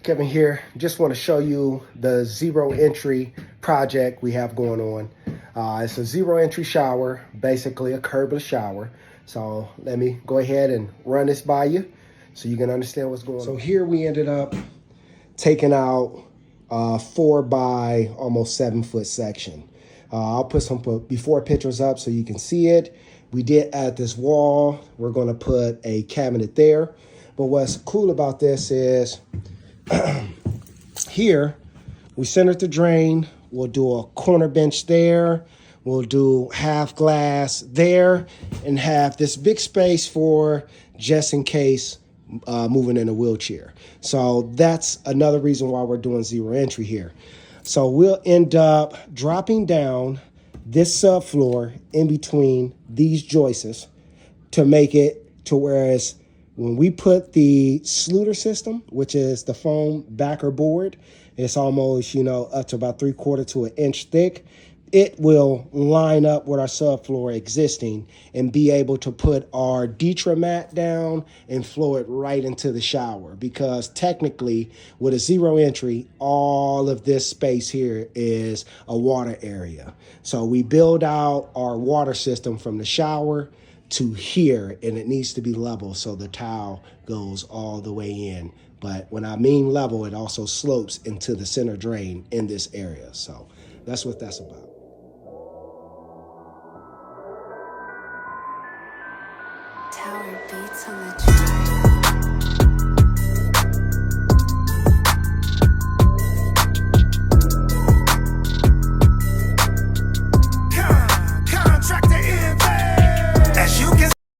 Kevin here. Just want to show you the zero entry project we have going on. It's a zero entry shower, basically a curbless shower. So let me go ahead and run this by you so you can understand what's going on. So here we ended up taking out a 4 by almost 7 foot section. I'll put some before pictures up so you can see it. We did add this wall. We're going to put a cabinet there. But what's cool about this is here, we centered the drain. We'll do a corner bench there. We'll do half glass there and have this big space for just in case moving in a wheelchair. So that's another reason why we're doing zero entry here. So we'll end up dropping down this subfloor in between these joists to make it to whereas when we put the Sluter system, which is the foam backer board, it's almost, up to about 3/4 to an inch thick. It will line up with our subfloor existing and be able to put our Detra mat down and flow it right into the shower. Because technically, with a zero entry, all of this space here is a water area. So we build out our water system from the shower to here, and it needs to be level so the towel goes all the way in. But when I mean level, it also slopes into the center drain in this area. So that's what that's about. Tower beats on the track.